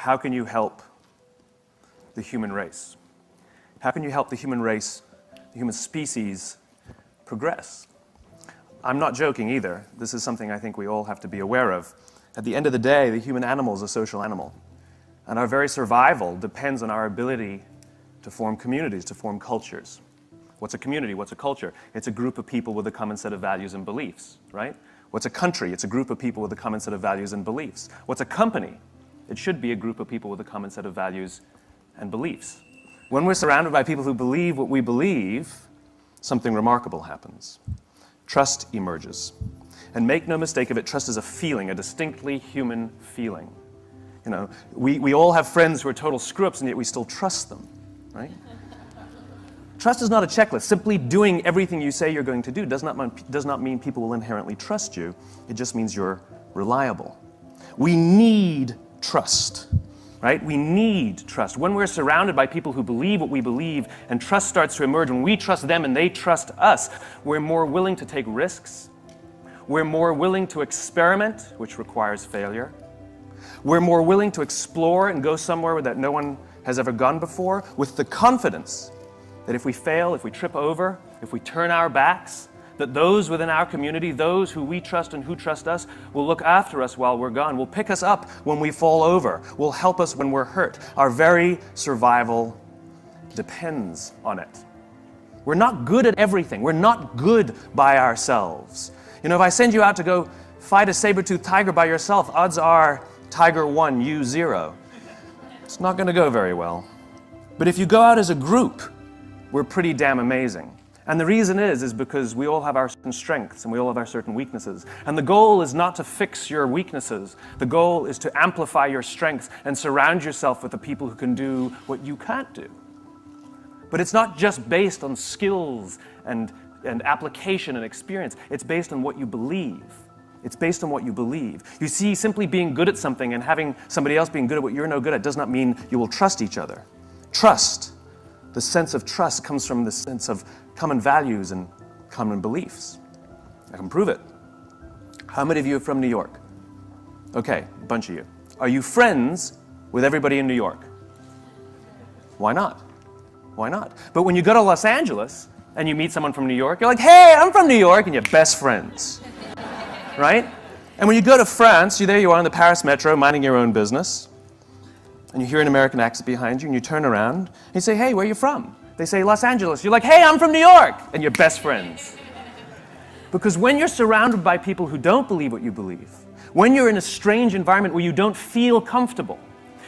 how can you help the human race? How can you help the human race, the human species, progress? I'm not joking either. This is something I think we all have to be aware of. At the end of the day, the human animal is a social animal. And our very survival depends on our ability to form communities, to form cultures. What's a community? What's a culture? It's a group of people with a common set of values and beliefs, right? What's a country? It's a group of people with a common set of values and beliefs. What's a company? It should be a group of people with a common set of values and beliefs. When we're surrounded by people who believe what we believe, something remarkable happens. Trust emerges. And make no mistake of it, trust is a feeling, a distinctly human feeling. You know, we all have friends who are total screw-ups, and yet we still trust them, right? Trust is not a checklist. Simply doing everything you say you're going to do does not mean people will inherently trust you. It just means you're reliable. We need trust, right? We need trust. When we're surrounded by people who believe what we believe and trust starts to emerge, when we trust them and they trust us, we're more willing to take risks. We're more willing to experiment, which requires failure. We're more willing to explore and go somewhere that no one has ever gone before with the confidence that if we fail, if we trip over, if we turn our backs, that those within our community, those who we trust and who trust us, will look after us while we're gone, will pick us up when we fall over, will help us when we're hurt. Our very survival depends on it. We're not good at everything. We're not good by ourselves. You know, if I send you out to go fight a saber-toothed tiger by yourself, odds are tiger 1, you 0. It's not going to go very well. But if you go out as a group, we're pretty damn amazing. And the reason is because we all have our certain strengths and we all have our certain weaknesses. And the goal is not to fix your weaknesses. The goal is to amplify your strengths and surround yourself with the people who can do what you can't do. But it's not just based on skills and application and experience. It's based on what you believe. It's based on what you believe. You see, simply being good at something and having somebody else being good at what you're no good at does not mean you will trust each other. Trust, the sense of trust comes from the sense of common values and common beliefs. I can prove it. How many of you are from New York? Okay, a bunch of you. Are you friends with everybody in New York? Why not? Why not? But when you go to Los Angeles and you meet someone from New York, you're like, hey, I'm from New York, and you're best friends. Right? And when you go to France, there you are in the Paris metro, minding your own business, and you hear an American accent behind you, and you turn around, and you say, hey, where are you from? They say, Los Angeles. You're like, hey, I'm from New York, and you're best friends. Because when you're surrounded by people who don't believe what you believe, when you're in a strange environment where you don't feel comfortable,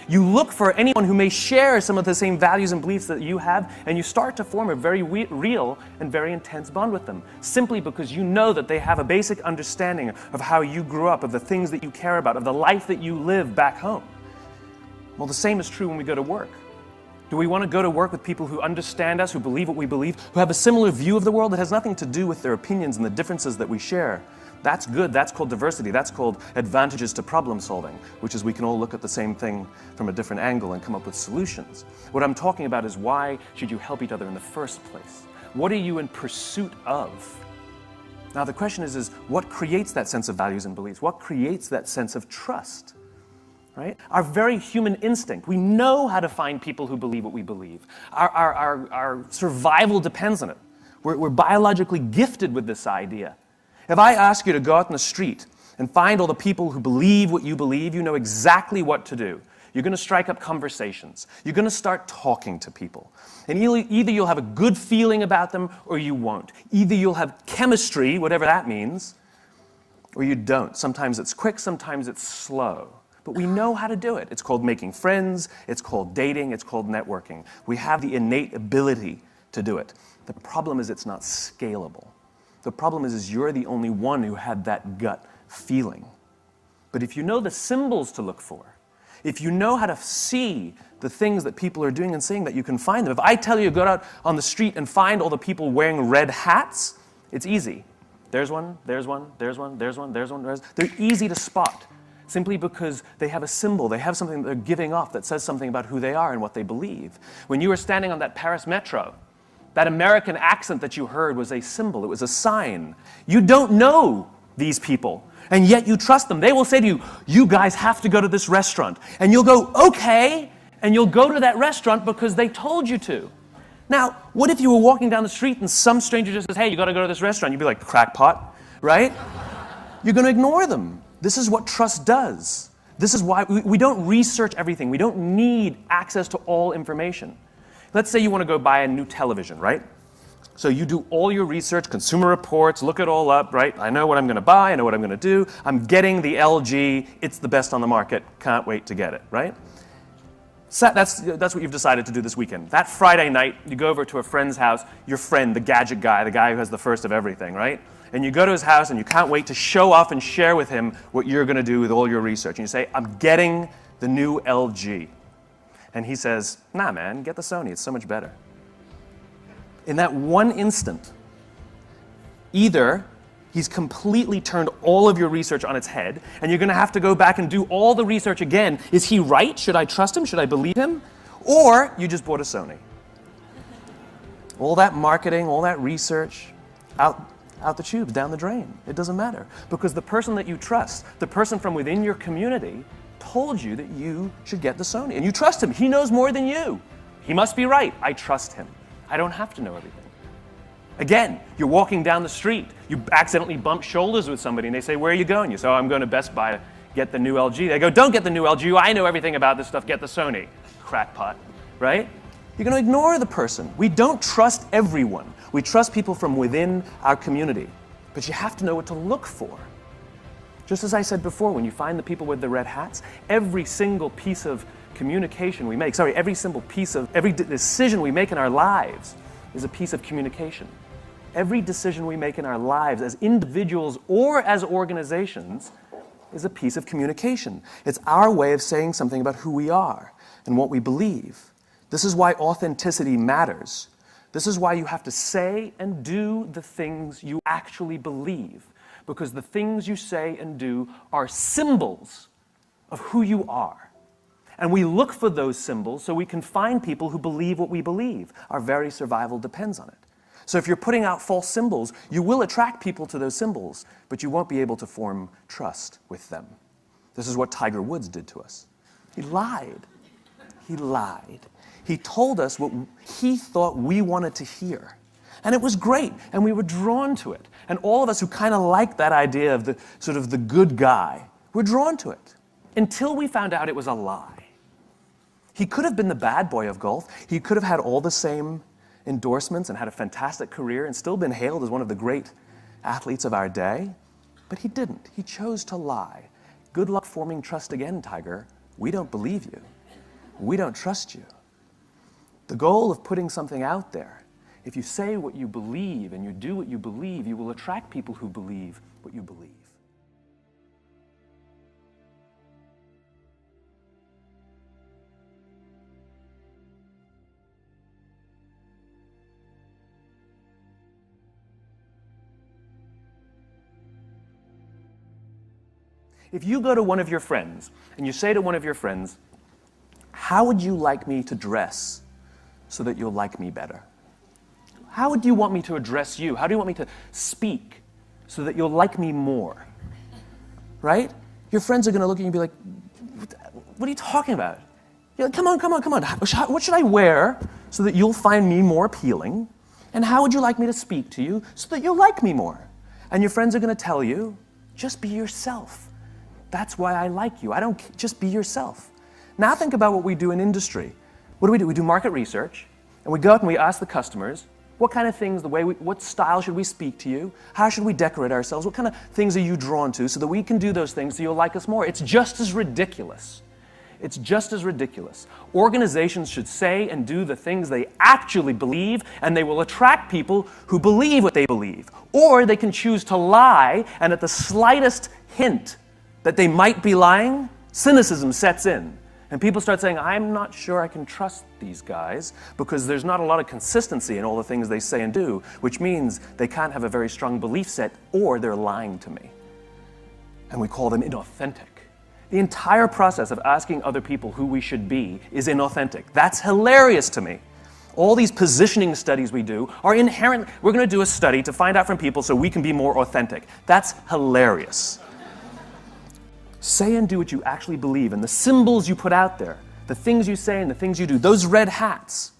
you look for anyone who may share some of the same values and beliefs that you have, and you start to form a very real and very intense bond with them, simply because you know that they have a basic understanding of how you grew up, of the things that you care about, of the life that you live back home. Well, the same is true when we go to work. Do we want to go to work with people who understand us, who believe what we believe, who have a similar view of the world that has nothing to do with their opinions and the differences that we share? That's good. That's called diversity. That's called advantages to problem solving, which is we can all look at the same thing from a different angle and come up with solutions. What I'm talking about is why should you help each other in the first place? What are you in pursuit of? Now the question is what creates that sense of values and beliefs? What creates that sense of trust? Right? Our very human instinct. We know how to find people who believe what we believe. Our survival depends on it. We're biologically gifted with this idea. If I ask you to go out in the street and find all the people who believe what you believe, you know exactly what to do. You're going to strike up conversations. You're going to start talking to people. And either you'll have a good feeling about them or you won't. Either you'll have chemistry, whatever that means, or you don't. Sometimes it's quick, sometimes it's slow. But we know how to do it. It's called making friends, it's called dating, it's called networking. We have the innate ability to do it. The problem is it's not scalable. The problem is you're the only one who had that gut feeling. But if you know the symbols to look for, if you know how to see the things that people are doing and saying, that you can find them. If I tell you to go out on the street and find all the people wearing red hats, it's easy. There's one, there's one, there's one, there's one, there's one. They're easy to spot simply because they have a symbol. They have something that they're giving off that says something about who they are and what they believe. When you were standing on that Paris metro, that American accent that you heard was a symbol. It was a sign. You don't know these people. And yet you trust them. They will say to you, you guys have to go to this restaurant. And you'll go, okay, and you'll go to that restaurant because they told you to. Now, what if you were walking down the street and some stranger just says, hey, you got to go to this restaurant? You'd be like, crackpot, right? You're going to ignore them. This is what trust does. This is why we don't research everything. We don't need access to all information. Let's say you want to go buy a new television, right? So you do all your research, consumer reports, look it all up, right? I know what I'm going to buy, I know what I'm going to do. I'm getting the LG, it's the best on the market, can't wait to get it, right? So that's what you've decided to do this weekend. That Friday night, you go over to a friend's house, your friend, the gadget guy, the guy who has the first of everything, right? And you go to his house and you can't wait to show off and share with him what you're going to do with all your research. And you say, I'm getting the new LG. And he says, nah, man, get the Sony, it's so much better. In that one instant, either he's completely turned all of your research on its head, and you're going to have to go back and do all the research again. Is he right? Should I trust him? Should I believe him? Or you just bought a Sony. All that marketing, all that research, out the tubes, down the drain. It doesn't matter. Because the person that you trust, the person from within your community, told you that you should get the Sony. And you trust him. He knows more than you. He must be right. I trust him. I don't have to know everything. Again, you're walking down the street. You accidentally bump shoulders with somebody, and they say, where are you going? You say, oh, I'm going to Best Buy to get the new LG. They go, don't get the new LG. I know everything about this stuff. Get the Sony. Crackpot, right? You're going to ignore the person. We don't trust everyone. We trust people from within our community. But you have to know what to look for. Just as I said before, when you find the people with the red hats, every single piece of communication we make, every decision we make in our lives is a piece of communication. Every decision we make in our lives as individuals or as organizations is a piece of communication. It's our way of saying something about who we are and what we believe. This is why authenticity matters. This is why you have to say and do the things you actually believe, because the things you say and do are symbols of who you are. And we look for those symbols so we can find people who believe what we believe. Our very survival depends on it. So if you're putting out false symbols, you will attract people to those symbols, but you won't be able to form trust with them. This is what Tiger Woods did to us. He lied. He lied. He told us what he thought we wanted to hear. And it was great, and we were drawn to it. And all of us who kind of like that idea of the sort of the good guy, were drawn to it, until we found out it was a lie. He could have been the bad boy of golf. He could have had all the same endorsements and had a fantastic career and still been hailed as one of the great athletes of our day. But he didn't. He chose to lie. Good luck forming trust again, Tiger. We don't believe you. We don't trust you. The goal of putting something out there, if you say what you believe and you do what you believe, you will attract people who believe what you believe. If you go to one of your friends and you say to one of your friends, how would you like me to dress so that you'll like me better? How would you want me to address you? How do you want me to speak so that you'll like me more? Right? Your friends are going to look at you and be like, what are you talking about? You're like, come on. What should I wear so that you'll find me more appealing? And how would you like me to speak to you so that you'll like me more? And your friends are going to tell you, just be yourself. That's why I like you. Just be yourself. Now think about what we do in industry. What do? We do market research, and we go out and we ask the customers, what kind of things, what style should we speak to you? How should we decorate ourselves? What kind of things are you drawn to so that we can do those things so you'll like us more? It's just as ridiculous. It's just as ridiculous. Organizations should say and do the things they actually believe, and they will attract people who believe what they believe. Or they can choose to lie, and at the slightest hint that they might be lying, cynicism sets in. And people start saying, I'm not sure I can trust these guys because there's not a lot of consistency in all the things they say and do, which means they can't have a very strong belief set or they're lying to me. And we call them inauthentic. The entire process of asking other people who we should be is inauthentic. That's hilarious to me. All these positioning studies we do are inherent. We're going to do a study to find out from people so we can be more authentic. That's hilarious. Say and do what you actually believe, and the symbols you put out there, the things you say and the things you do, those red hats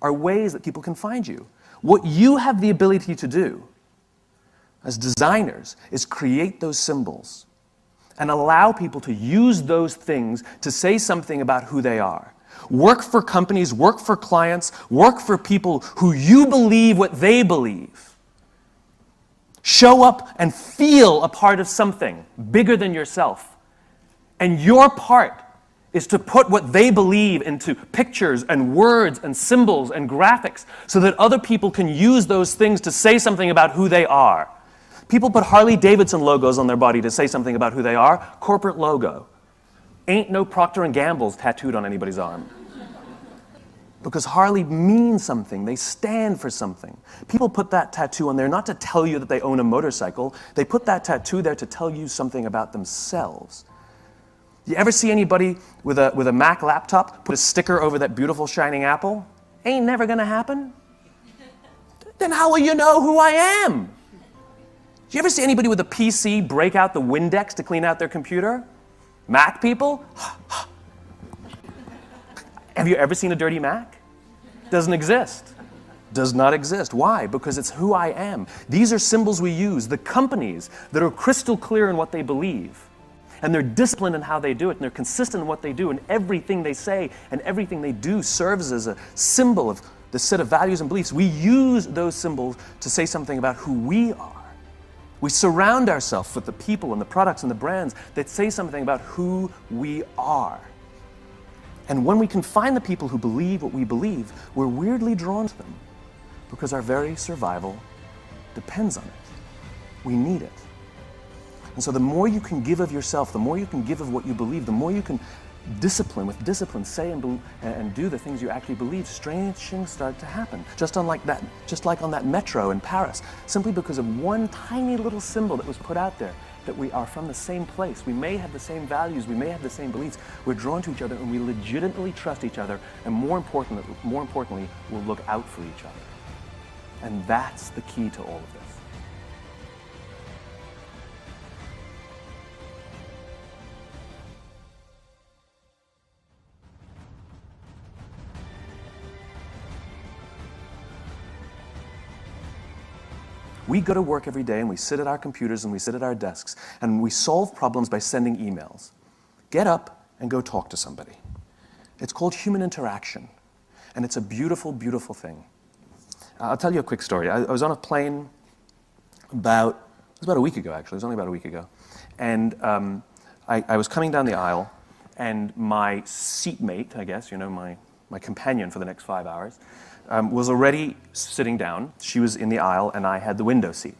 are ways that people can find you. What you have the ability to do as designers is create those symbols and allow people to use those things to say something about who they are. Work for companies, work for clients, work for people who you believe what they believe. Show up and feel a part of something bigger than yourself. And your part is to put what they believe into pictures and words and symbols and graphics so that other people can use those things to say something about who they are. People put Harley-Davidson logos on their body to say something about who they are. Corporate logo. Ain't no Procter & Gamble's tattooed on anybody's arm. Because Harley means something. They stand for something. People put that tattoo on there not to tell you that they own a motorcycle. They put that tattoo there to tell you something about themselves. You ever see anybody with a Mac laptop put a sticker over that beautiful shining apple? Ain't never gonna happen. Then how will you know who I am? Do you ever see anybody with a PC break out the Windex to clean out their computer? Mac people? Have you ever seen a dirty Mac? Doesn't exist. Does not exist. Why? Because it's who I am. These are symbols we use. The companies that are crystal clear in what they believe, and they're disciplined in how they do it, and they're consistent in what they do, and everything they say and everything they do serves as a symbol of the set of values and beliefs. We use those symbols to say something about who we are. We surround ourselves with the people and the products and the brands that say something about who we are. And when we can find the people who believe what we believe, we're weirdly drawn to them because our very survival depends on it. We need it. And so the more you can give of yourself, the more you can give of what you believe, the more you can with discipline, say and do the things you actually believe, strange things start to happen. Just like on that metro in Paris, simply because of one tiny little symbol that was put out there, that we are from the same place. We may have the same values, we may have the same beliefs. We're drawn to each other and we legitimately trust each other, and more importantly, we'll look out for each other. And that's the key to all of this. We go to work every day and we sit at our computers and we sit at our desks and we solve problems by sending emails. Get up and go talk to somebody. It's called human interaction, and it's a beautiful, beautiful thing. I'll tell you a quick story. I was on a plane it was about a week ago, actually. It was only about a week ago. And I was coming down the aisle, and my seatmate, I guess, my companion for the next 5 hours, was already sitting down. She was in the aisle, and I had the window seat.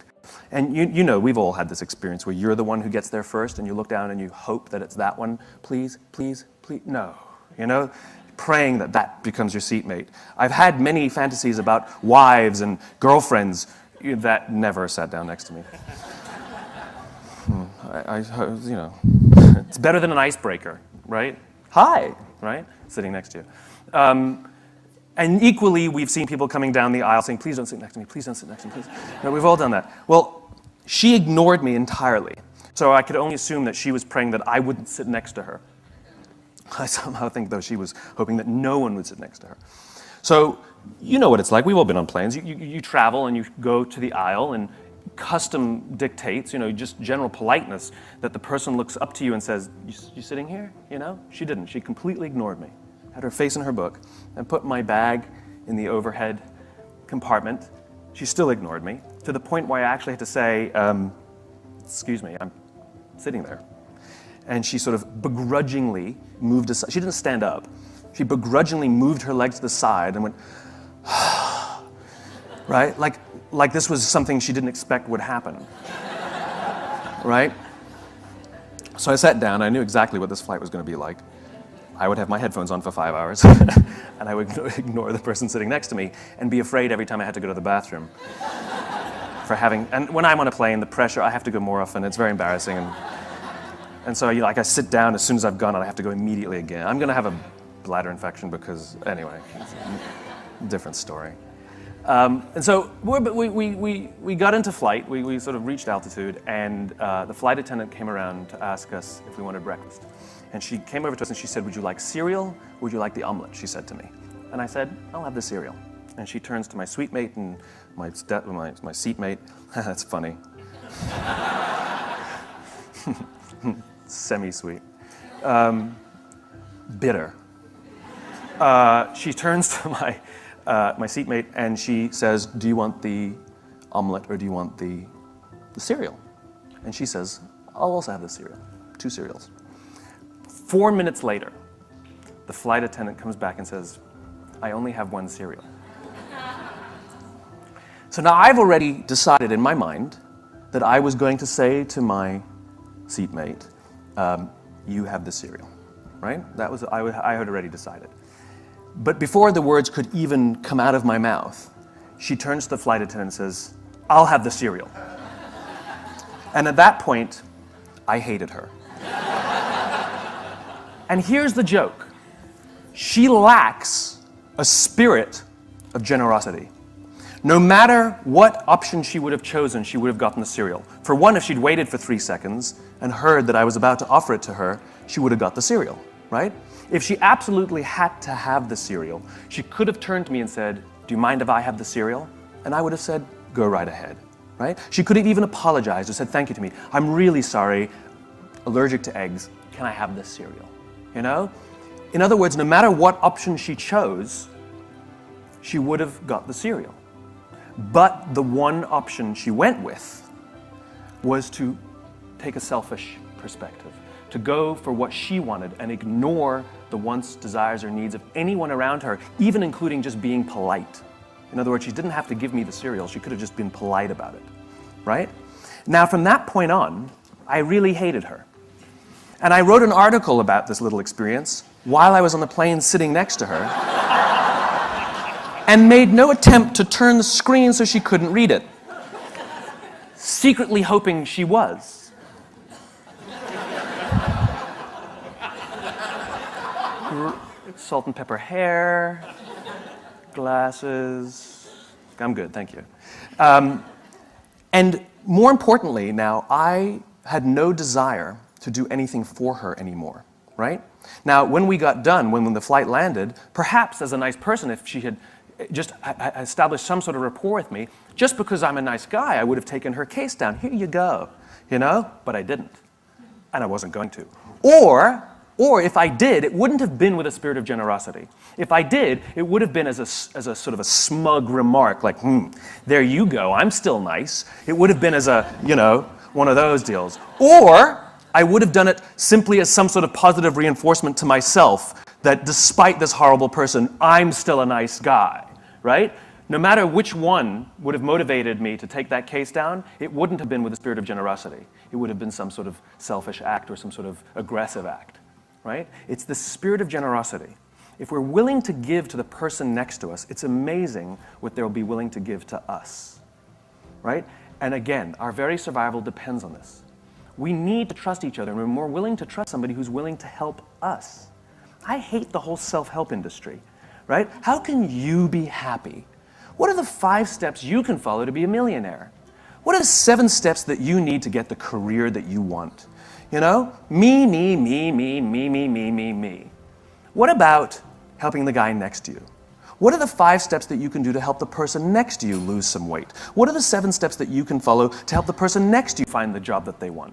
And you know, we've all had this experience where you're the one who gets there first, and you look down and you hope that it's that one. Please, please, please, no. Praying that that becomes your seatmate. I've had many fantasies about wives and girlfriends that never sat down next to me. It's better than an icebreaker, right? Hi, right? Sitting next to you. And equally, we've seen people coming down the aisle saying, please don't sit next to me, please don't sit next to me, please. We've all done that. Well, she ignored me entirely. So I could only assume that she was praying that I wouldn't sit next to her. I somehow think, though, she was hoping that no one would sit next to her. So you know what it's like. We've all been on planes. You travel and you go to the aisle, and custom dictates, just general politeness, that the person looks up to you and says, you sitting here? She didn't. She completely ignored me. Had her face in her book, and put my bag in the overhead compartment. She still ignored me, to the point where I actually had to say, excuse me, I'm sitting there. And she sort of begrudgingly moved aside. She didn't stand up. She begrudgingly moved her legs to the side and went, right? Like this was something she didn't expect would happen, right? So I sat down. I knew exactly what this flight was going to be like. I would have my headphones on for 5 hours, and I would ignore the person sitting next to me and be afraid every time I had to go to the bathroom. And when I'm on a plane, the pressure, I have to go more often. It's very embarrassing. And so I sit down as soon as I've gone, and I have to go immediately again. I'm going to have a bladder infection because, anyway, it's a different story. And so we got into flight, we sort of reached altitude, and the flight attendant came around to ask us if we wanted breakfast. And she came over to us and she said, would you like cereal, or would you like the omelet, she said to me. And I said, I'll have the cereal. And she turns to my suite mate and my seatmate. That's funny. Semi-sweet. Bitter. She turns to my seatmate and she says, do you want the omelet or do you want the cereal? And she says, I'll also have the cereal. 2 cereals. 4 minutes later, the flight attendant comes back and says, I only have 1 cereal. So now I've already decided in my mind that I was going to say to my seatmate, you have the cereal, right? That was, I had already decided. But before the words could even come out of my mouth, she turns to the flight attendant and says, I'll have the cereal. And at that point, I hated her. And here's the joke. She lacks a spirit of generosity. No matter what option she would have chosen, she would have gotten the cereal. For one, if she'd waited for 3 seconds and heard that I was about to offer it to her, she would have got the cereal, right? If she absolutely had to have the cereal, she could have turned to me and said, do you mind if I have the cereal? And I would have said, go right ahead, right? She could have even apologized or said thank you to me. I'm really sorry, allergic to eggs, can I have this cereal? You know? In other words, no matter what option she chose, she would have got the cereal. But the one option she went with was to take a selfish perspective, to go for what she wanted and ignore the wants, desires, or needs of anyone around her, even including just being polite. In other words, she didn't have to give me the cereal. She could have just been polite about it, right? Now, from that point on, I really hated her. And I wrote an article about this little experience while I was on the plane sitting next to her and made no attempt to turn the screen so she couldn't read it, secretly hoping she was. Salt and pepper hair, glasses. I'm good, thank you. And more importantly now, I had no desire to do anything for her anymore, right? Now, when we got done, when the flight landed, perhaps as a nice person, if she had just established some sort of rapport with me, just because I'm a nice guy, I would have taken her case down. Here you go, you know? But I didn't, and I wasn't going to. Or if I did, it wouldn't have been with a spirit of generosity. If I did, it would have been as a sort of a smug remark, like, there you go, I'm still nice. It would have been as a, you know, one of those deals. Or I would have done it simply as some sort of positive reinforcement to myself that despite this horrible person, I'm still a nice guy, right? No matter which one would have motivated me to take that case down, it wouldn't have been with a spirit of generosity. It would have been some sort of selfish act or some sort of aggressive act, right? It's the spirit of generosity. If we're willing to give to the person next to us, it's amazing what they'll be willing to give to us, right? And again, our very survival depends on this. We need to trust each other, and we're more willing to trust somebody who's willing to help us. I hate the whole self-help industry, right? How can you be happy? What are the 5 steps you can follow to be a millionaire? What are the 7 steps that you need to get the career that you want? You know? Me, me, me, me, me, me, me, me, me. What about helping the guy next to you? What are the 5 steps that you can do to help the person next to you lose some weight? What are the 7 steps that you can follow to help the person next to you find the job that they want?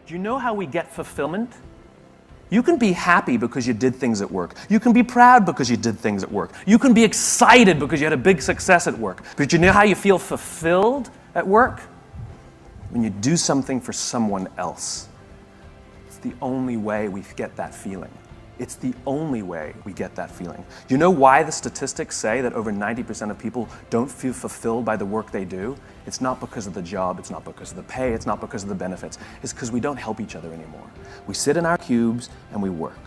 Do you know how we get fulfillment? You can be happy because you did things at work. You can be proud because you did things at work. You can be excited because you had a big success at work. But you know how you feel fulfilled at work? When you do something for someone else. It's the only way we get that feeling. It's the only way we get that feeling. Do you know why the statistics say that over 90% of people don't feel fulfilled by the work they do? It's not because of the job, it's not because of the pay, it's not because of the benefits. It's because we don't help each other anymore. We sit in our cubes and we work.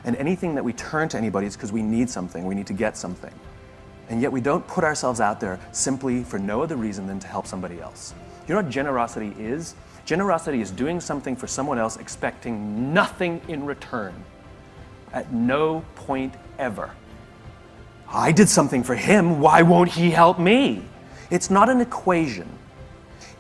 And anything that we turn to anybody is because we need something, we need to get something. And yet we don't put ourselves out there simply for no other reason than to help somebody else. You know what generosity is? Generosity is doing something for someone else expecting nothing in return. At no point ever. I did something for him, why won't he help me? It's not an equation.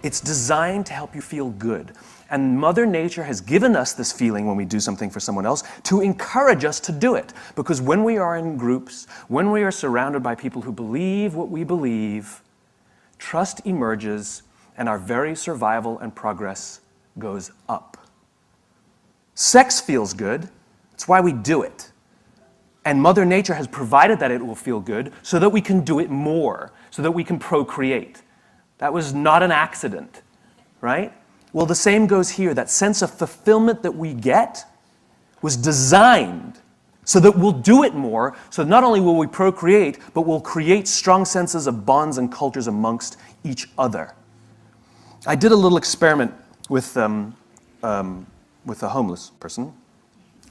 It's designed to help you feel good. And Mother Nature has given us this feeling when we do something for someone else to encourage us to do it. Because when we are in groups, when we are surrounded by people who believe what we believe, trust emerges and our very survival and progress goes up. Sex feels good. It's why we do it. And Mother Nature has provided that it will feel good so that we can do it more, so that we can procreate. That was not an accident, right? Well, the same goes here. That sense of fulfillment that we get was designed so that we'll do it more, so not only will we procreate, but we'll create strong senses of bonds and cultures amongst each other. I did a little experiment with a homeless person.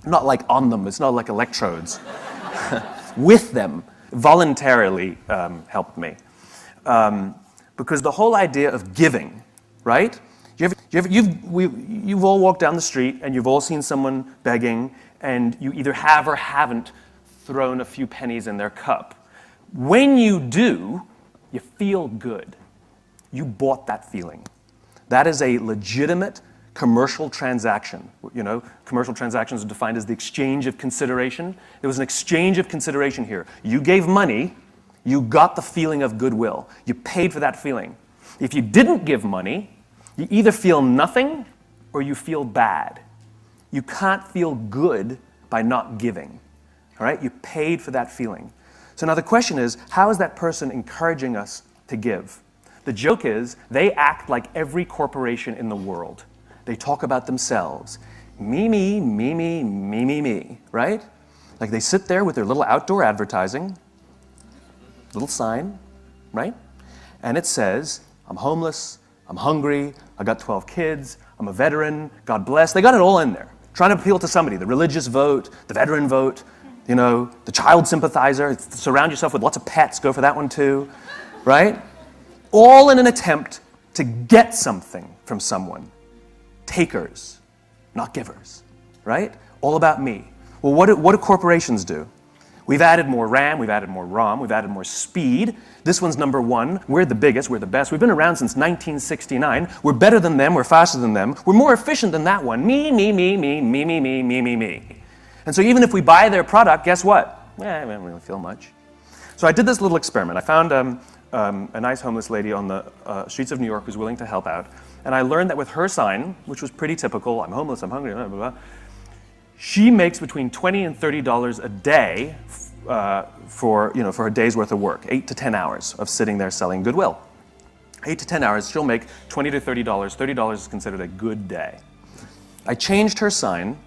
Not like on them, it's not like electrodes. With them, voluntarily helped me. Because the whole idea of giving, right? You've all walked down the street and you've all seen someone begging and you either have or haven't thrown a few pennies in their cup. When you do, you feel good. You bought that feeling. That is a legitimate commercial transaction. You know, commercial transactions are defined as the exchange of consideration. There was an exchange of consideration here. You gave money, you got the feeling of goodwill. You paid for that feeling. If you didn't give money, you either feel nothing or you feel bad. You can't feel good by not giving. All right? You paid for that feeling. So now the question is, how is that person encouraging us to give? The joke is, they act like every corporation in the world. They talk about themselves. Me, me, me, me, me, me, me, right? Like they sit there with their little outdoor advertising, little sign, right? And it says, I'm homeless, I'm hungry, I got 12 kids, I'm a veteran, God bless. They got it all in there. Trying to appeal to somebody, the religious vote, the veteran vote, you know, the child sympathizer, surround yourself with lots of pets, go for that one too, right? All in an attempt to get something from someone. Takers, not givers, right? All about me. Well, what do corporations do? We've added more RAM, we've added more ROM, we've added more speed. This one's number one. We're the biggest, we're the best. We've been around since 1969. We're better than them, we're faster than them. We're more efficient than that one. Me, me, me, me, me, me, me, me, me, me. And so even if we buy their product, guess what? I don't really feel much. So I did this little experiment. I found a nice homeless lady on the streets of New York who's willing to help out. And I learned that with her sign, which was pretty typical, I'm homeless, I'm hungry, blah, blah, blah, she makes between $20 and $30 a day for a day's worth of work, 8 to 10 hours of sitting there selling goodwill. 8 to 10 hours, she'll make $20 to $30. $30 is considered a good day. I changed her sign,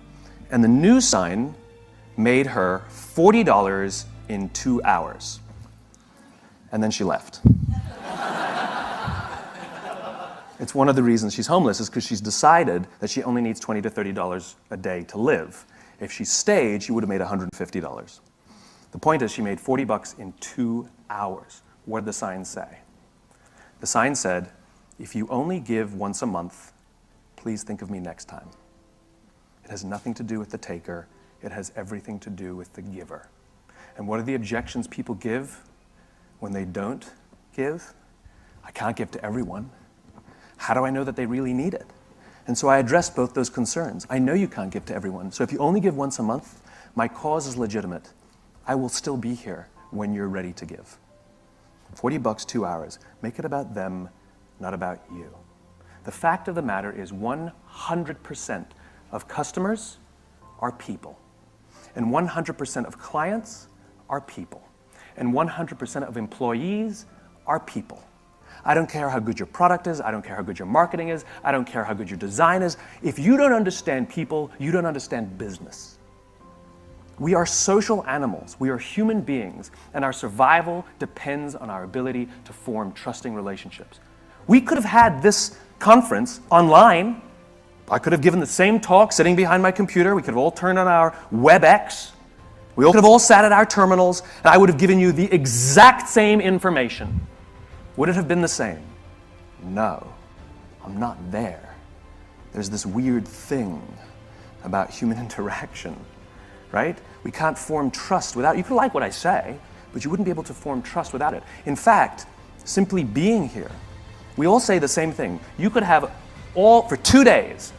and the new sign made her $40 in 2 hours. And then she left. It's one of the reasons she's homeless is because she's decided that she only needs $20 to $30 a day to live. If she stayed, she would have made $150. The point is she made $40 in 2 hours. What did the sign say? The sign said, if you only give once a month, please think of me next time. It has nothing to do with the taker. It has everything to do with the giver. And what are the objections people give when they don't give? I can't give to everyone. How do I know that they really need it? And so I addressed both those concerns. I know you can't give to everyone. So if you only give once a month, my cause is legitimate. I will still be here when you're ready to give. $40, 2 hours. Make it about them, not about you. The fact of the matter is 100% of customers are people. And 100% of clients are people. And 100% of employees are people. I don't care how good your product is. I don't care how good your marketing is. I don't care how good your design is. If you don't understand people, you don't understand business. We are social animals. We are human beings, and our survival depends on our ability to form trusting relationships. We could have had this conference online. I could have given the same talk sitting behind my computer. We could have all turned on our WebEx, We could have all sat at our terminals, and I would have given you the exact same information. Would it have been the same? No, I'm not there. There's this weird thing about human interaction, right? We can't form trust without, you could like what I say, but you wouldn't be able to form trust without it. In fact, simply being here, we all say the same thing. You could have for 2 days,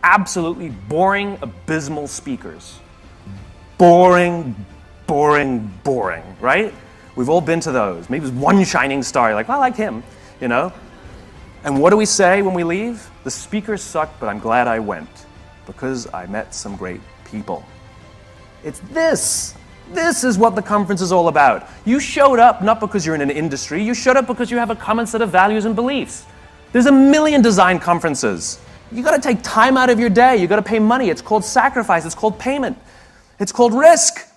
absolutely boring, abysmal speakers. Boring, boring, boring, right? We've all been to those. Maybe there's one shining star, you're like, well, I like him, you know? And what do we say when we leave? The speaker sucked, but I'm glad I went because I met some great people. It's this. This is what the conference is all about. You showed up not because you're in an industry, you showed up because you have a common set of values and beliefs. There's a million design conferences. You gotta take time out of your day, you gotta pay money, it's called sacrifice, it's called payment, it's called risk.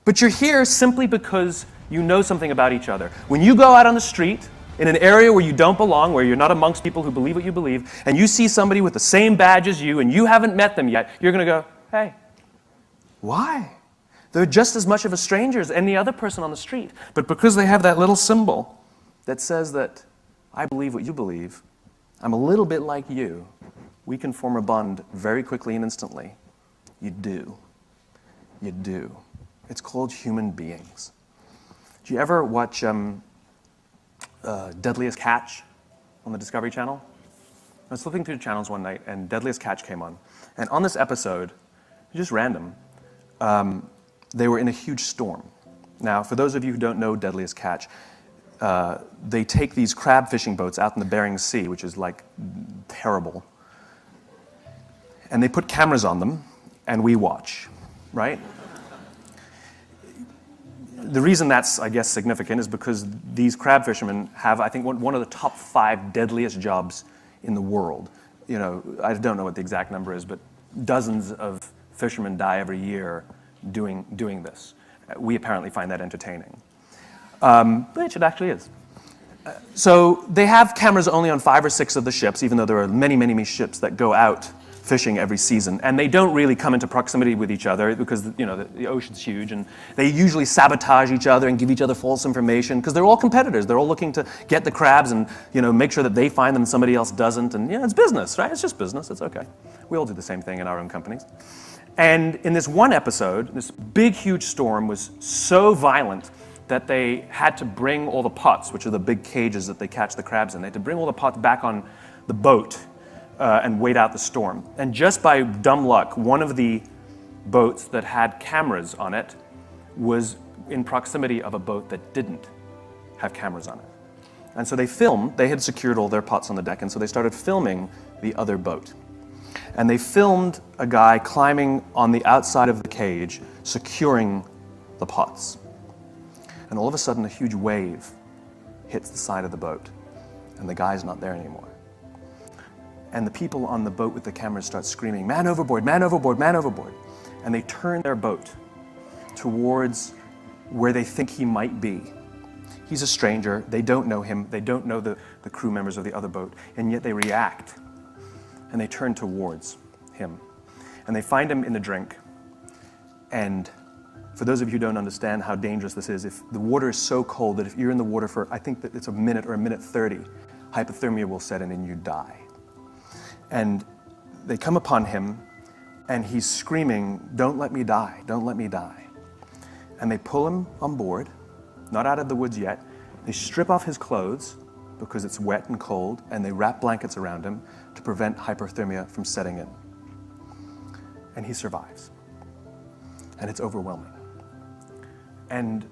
But you're here simply because you know something about each other. When you go out on the street, in an area where you don't belong, where you're not amongst people who believe what you believe, and you see somebody with the same badge as you, and you haven't met them yet, you're gonna go, hey, why? They're just as much of a stranger as any other person on the street. But because they have that little symbol that says that I believe what you believe, I'm a little bit like you, we can form a bond very quickly and instantly. You do. You do. It's called human beings. Do you ever watch Deadliest Catch on the Discovery Channel? I was flipping through the channels one night and Deadliest Catch came on. And on this episode, just random, they were in a huge storm. Now, for those of you who don't know Deadliest Catch, they take these crab fishing boats out in the Bering Sea, which is like terrible, and they put cameras on them, and we watch, right? The reason that's, I guess, significant is because these crab fishermen have, I think, one of the top 5 deadliest jobs in the world. You know, I don't know what the exact number is, but dozens of fishermen die every year doing this. We apparently find that entertaining, which it actually is. So they have cameras only on 5 or 6 of the ships, even though there are many, many, many ships that go out fishing every season, and they don't really come into proximity with each other because the ocean's huge, and they usually sabotage each other and give each other false information because they're all competitors. They're all looking to get the crabs and make sure that they find them and somebody else doesn't. And it's business, right? It's just business. It's okay. We all do the same thing in our own companies. And in this one episode, this big, huge storm was so violent that they had to bring all the pots, which are the big cages that they catch the crabs in. They had to bring all the pots back on the boat and wait out the storm. And just by dumb luck, one of the boats that had cameras on it was in proximity of a boat that didn't have cameras on it. And so they had secured all their pots on the deck, and so they started filming the other boat. And they filmed a guy climbing on the outside of the cage, securing the pots. And all of a sudden, a huge wave hits the side of the boat, and the guy's not there anymore. And the people on the boat with the cameras start screaming, "Man overboard, man overboard, man overboard." And they turn their boat towards where they think he might be. He's a stranger, they don't know him, they don't know the crew members of the other boat, and yet they react. And they turn towards him. And they find him in the drink. And for those of you who don't understand how dangerous this is, if the water is so cold that if you're in the water for, I think that it's a minute or a minute 30, hypothermia will set in and you die. And they come upon him, and he's screaming, "Don't let me die, don't let me die." And they pull him on board, not out of the woods yet. They strip off his clothes, because it's wet and cold, and they wrap blankets around him to prevent hypothermia from setting in. And he survives. And it's overwhelming. And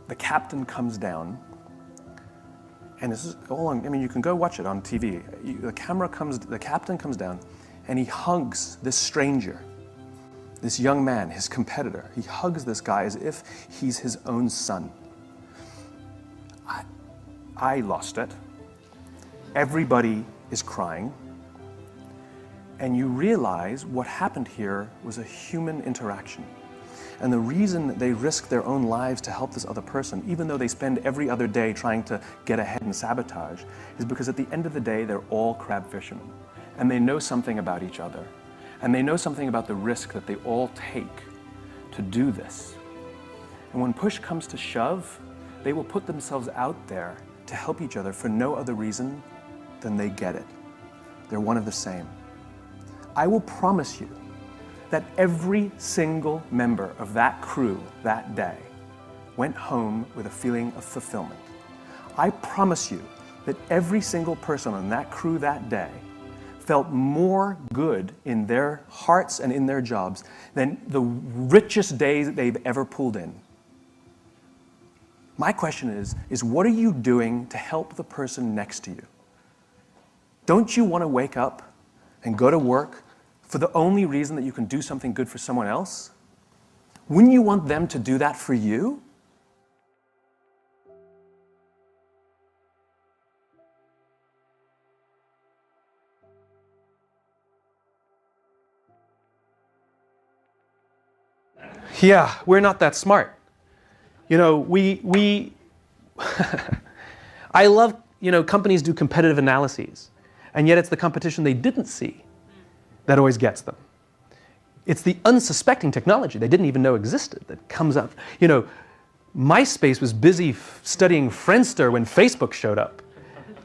the captain comes down, and this is all on, you can go watch it on TV. The captain comes down, and he hugs this stranger, this young man, his competitor. He hugs this guy as if he's his own son. I lost it. Everybody is crying. And you realize what happened here was a human interaction. And the reason they risk their own lives to help this other person, even though they spend every other day trying to get ahead and sabotage, is because at the end of the day, they're all crab fishermen. And they know something about each other. And they know something about the risk that they all take to do this. And when push comes to shove, they will put themselves out there to help each other for no other reason than they get it. They're one of the same. I will promise you that every single member of that crew that day went home with a feeling of fulfillment. I promise you that every single person on that crew that day felt more good in their hearts and in their jobs than the richest days that they've ever pulled in. My question is what are you doing to help the person next to you? Don't you want to wake up and go to work for the only reason that you can do something good for someone else? Wouldn't you want them to do that for you? Yeah, we're not that smart. You know, I love, companies do competitive analyses, and yet it's the competition they didn't see that always gets them. It's the unsuspecting technology they didn't even know existed that comes up. MySpace was busy studying Friendster when Facebook showed up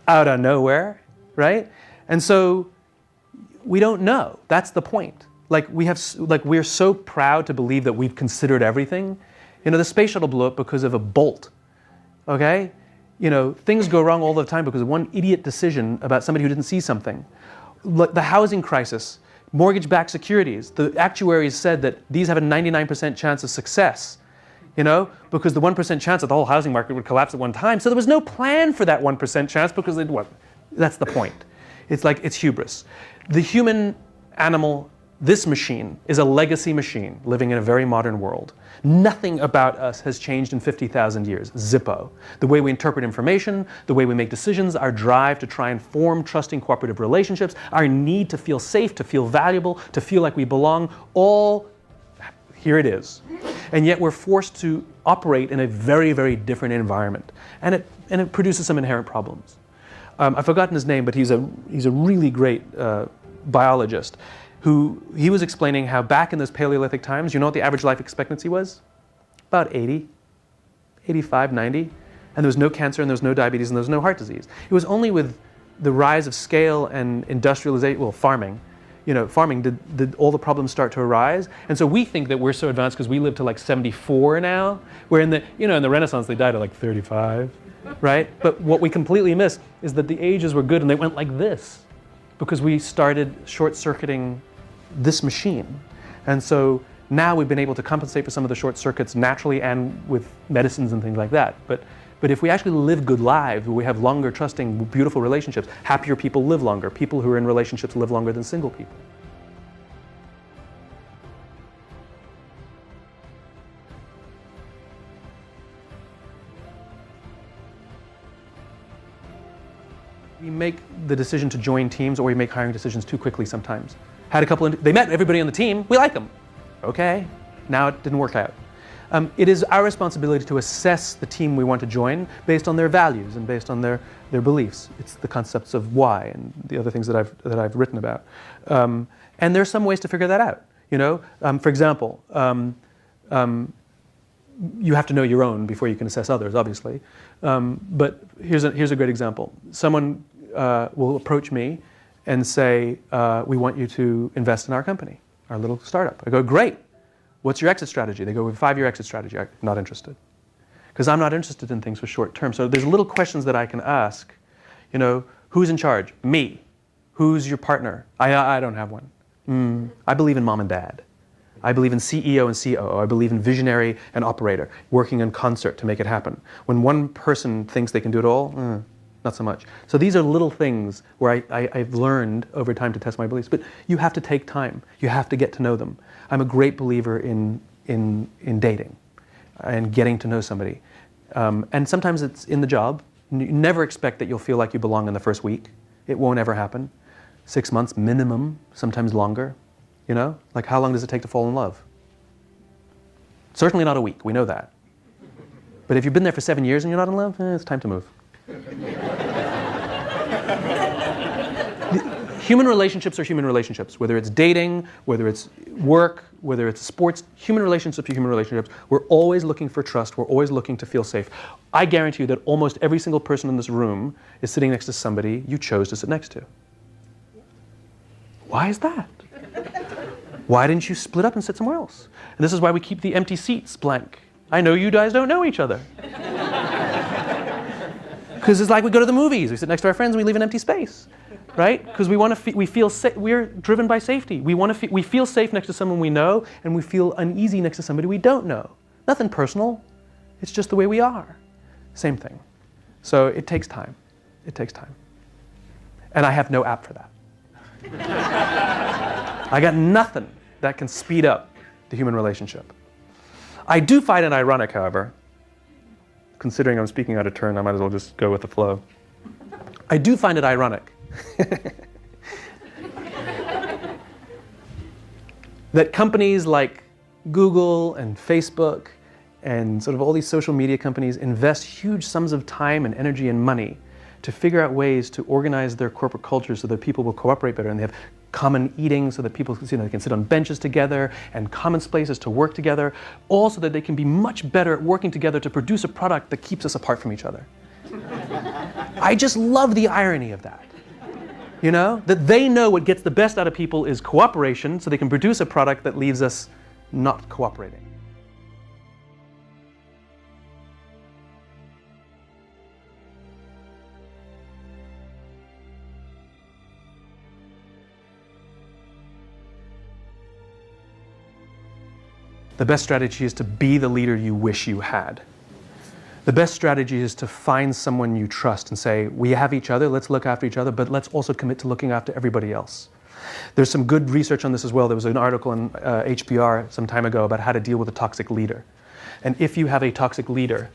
out of nowhere, right? And so we don't know. That's the point. We're so proud to believe that we've considered everything. The space shuttle blew up because of a bolt, okay? Things go wrong all the time because of one idiot decision about somebody who didn't see something. The housing crisis, mortgage-backed securities, the actuaries said that these have a 99% chance of success, because the 1% chance that the whole housing market would collapse at one time. So there was no plan for that 1% chance because they'd what? That's the point. It's hubris. The human animal, this machine, is a legacy machine living in a very modern world. Nothing about us has changed in 50,000 years. Zippo. The way we interpret information, the way we make decisions, our drive to try and form trusting cooperative relationships, our need to feel safe, to feel valuable, to feel like we belong, all here it is. And yet we're forced to operate in a very, very different environment. And it produces some inherent problems. I've forgotten his name, but he's a really great biologist. He was explaining how back in those Paleolithic times, you know what the average life expectancy was? About 80, 85, 90. And there was no cancer, and there was no diabetes, and there was no heart disease. It was only with the rise of scale and industrialization, farming, did all the problems start to arise. And so we think that we're so advanced because we live to like 74 now, where in the Renaissance they died at like 35, right? But what we completely miss is that the ages were good and they went like this because we started short-circuiting this machine. And so now we've been able to compensate for some of the short circuits naturally and with medicines and things like that. But if we actually live good lives, where we have longer, trusting, beautiful relationships, happier people live longer. People who are in relationships live longer than single people. We make the decision to join teams, or we make hiring decisions too quickly sometimes. They met everybody on the team, we like them. Okay, now it didn't work out. It is our responsibility to assess the team we want to join based on their values and based on their beliefs. It's the concepts of why and the other things that I've written about. And there are some ways to figure that out. For example, you have to know your own before you can assess others, obviously. But here's a great example. Someone will approach me and say, we want you to invest in our company, our little startup. I go, great. What's your exit strategy? They go, with a 5-year exit strategy. I'm not interested. Because I'm not interested in things for short term. So there's little questions that I can ask. Who's in charge? Me. Who's your partner? I don't have one. I believe in mom and dad. I believe in CEO and COO. I believe in visionary and operator, working in concert to make it happen. When one person thinks they can do it all, not so much. So these are little things where I've learned over time to test my beliefs. But you have to take time. You have to get to know them. I'm a great believer in dating and getting to know somebody. And sometimes it's in the job. You never expect that you'll feel like you belong in the first week. It won't ever happen. 6 months minimum, sometimes longer. Like how long does it take to fall in love? Certainly not a week, we know that. But if you've been there for 7 years and you're not in love, it's time to move. Human relationships are human relationships, whether it's dating, whether it's work, whether it's sports. Human relationships are human relationships. We're always looking for trust. We're always looking to feel safe. I guarantee you that almost every single person in this room is sitting next to somebody you chose to sit next to. Why is that? Why didn't you split up and sit somewhere else? And this is why we keep the empty seats blank. I know you guys don't know each other. Because it's like we go to the movies. We sit next to our friends and we leave an empty space. Right? Because we feel we're driven by safety. We feel safe next to someone we know, and we feel uneasy next to somebody we don't know. Nothing personal. It's just the way we are. Same thing. So it takes time. It takes time. And I have no app for that. I got nothing that can speed up the human relationship. I do find it ironic, however, considering I'm speaking out of turn, I might as well just go with the flow. I do find it ironic that companies like Google and Facebook and sort of all these social media companies invest huge sums of time and energy and money to figure out ways to organize their corporate culture so that people will cooperate better, and they have common eating so that people they can sit on benches together, and common spaces to work together, all so that they can be much better at working together to produce a product that keeps us apart from each other. I just love the irony of that. You know, that they know what gets the best out of people is cooperation, so they can produce a product that leaves us not cooperating. The best strategy is to be the leader you wish you had. The best strategy is to find someone you trust and say, we have each other, let's look after each other, but let's also commit to looking after everybody else. There's some good research on this as well. There was an article in HBR some time ago about how to deal with a toxic leader. And if you have a toxic leader,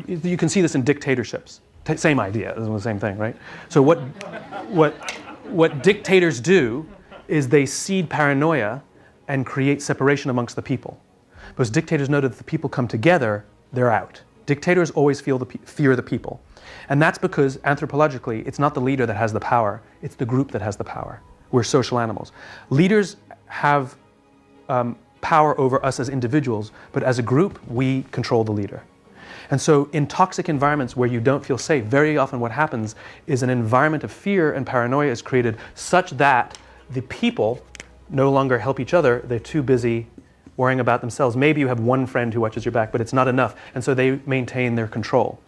you can see this in dictatorships. Same idea, it's the same thing, right? So what dictators do is they seed paranoia and create separation amongst the people. Because dictators know that if the people come together, they're out. Dictators always fear the people. And that's because, anthropologically, it's not the leader that has the power, it's the group that has the power. We're social animals. Leaders have power over us as individuals, but as a group, we control the leader. And so in toxic environments where you don't feel safe, very often what happens is an environment of fear and paranoia is created such that the people no longer help each other. They're too busy worrying about themselves. Maybe you have one friend who watches your back, but it's not enough. And so they maintain their control.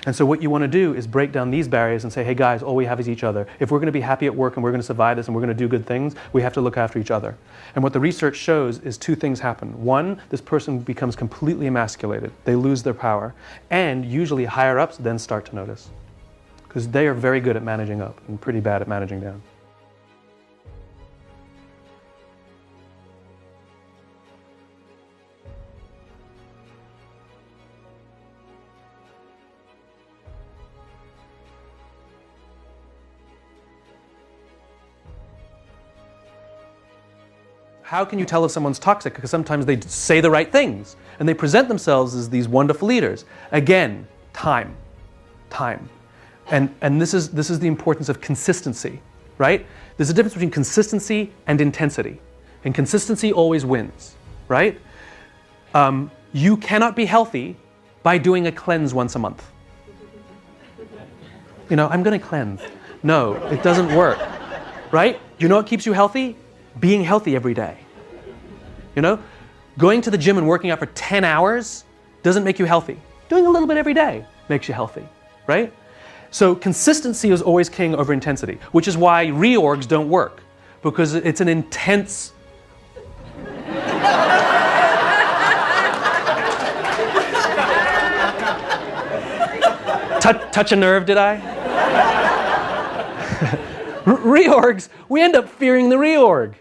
And so what you want to do is break down these barriers and say, hey guys, all we have is each other. If we're going to be happy at work and we're going to survive this and we're going to do good things, we have to look after each other. And what the research shows is two things happen. One, this person becomes completely emasculated. They lose their power. And usually higher ups then start to notice. Because they are very good at managing up and pretty bad at managing down. How can you tell if someone's toxic? Because sometimes they say the right things and they present themselves as these wonderful leaders. Again, time. And this is the importance of consistency, right? There's a difference between consistency and intensity. And consistency always wins, right? You cannot be healthy by doing a cleanse once a month. You know, I'm going to cleanse. No, it doesn't work, right? You know what keeps you healthy? Being healthy every day. You know, going to the gym and working out for 10 hours doesn't make you healthy. Doing a little bit every day makes you healthy, right? So consistency is always king over intensity, which is why reorgs don't work, because it's an intense... Touch a nerve, did I? Reorgs, we end up fearing the reorg.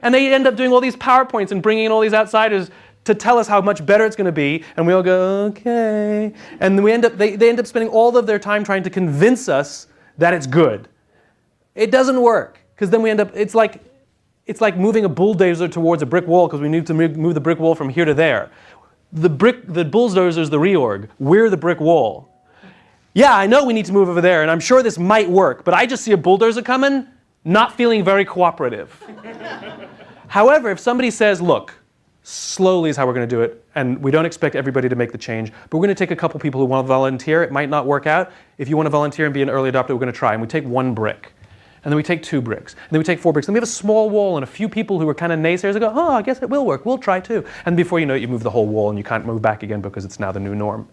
And they end up doing all these PowerPoints and bringing in all these outsiders to tell us how much better it's going to be. And we all go, okay. And they end up spending all of their time trying to convince us that it's good. It doesn't work. Because then we end up, it's like moving a bulldozer towards a brick wall because we need to move the brick wall from here to there. The bulldozer is the reorg. We're the brick wall. Yeah, I know we need to move over there, and I'm sure this might work, but I just see a bulldozer coming. not feeling very cooperative. However, if somebody says, look, slowly is how we're going to do it, and we don't expect everybody to make the change, but we're going to take a couple people who want to volunteer. It might not work out. If you want to volunteer and be an early adopter, we're going to try. And we take 1 brick. And then we take 2 bricks. And then we take 4 bricks. And we have a small wall and a few people who are kind of naysayers that go, oh, I guess it will work. We'll try too. And before you know it, you move the whole wall and you can't move back again because it's now the new norm.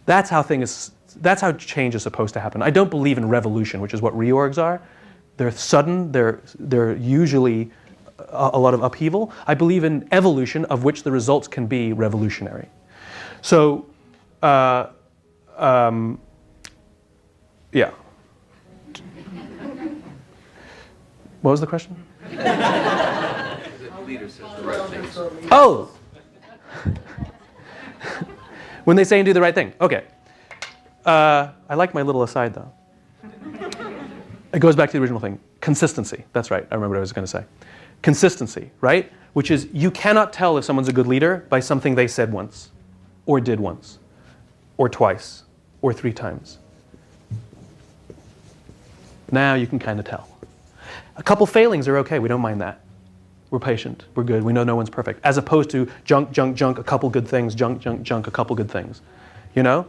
That's how change is supposed to happen. I don't believe in revolution, which is what reorgs are. They're sudden. They're usually a lot of upheaval. I believe in evolution, of which the results can be revolutionary. So, yeah. What was the question? Oh! When they say and do the right thing. Okay. I like my little aside, though. It goes back to the original thing. Consistency. That's right. I remember what I was going to say. Consistency, right? Which is, you cannot tell if someone's a good leader by something they said once, or did once, or twice, or 3 times. Now you can kind of tell. A couple failings are okay. We don't mind that. We're patient. We're good. We know no one's perfect. As opposed to junk, junk, junk, a couple good things, junk, junk, junk, a couple good things. You know?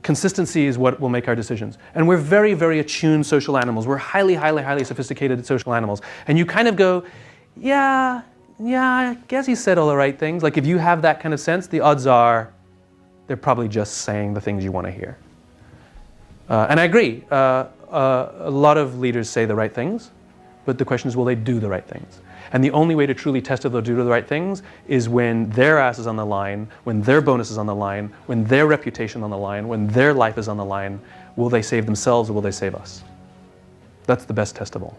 Consistency is what will make our decisions. And we're very, very attuned social animals. We're highly, highly, highly sophisticated social animals. And you kind of go, yeah, I guess he said all the right things. Like if you have that kind of sense, the odds are they're probably just saying the things you want to hear. And I agree. A lot of leaders say the right things, but the question is, will they do the right things? And the only way to truly test if they'll do the right things is when their ass is on the line, when their bonus is on the line, when their reputation is on the line, when their life is on the line. Will they save themselves or will they save us? That's the best test of all.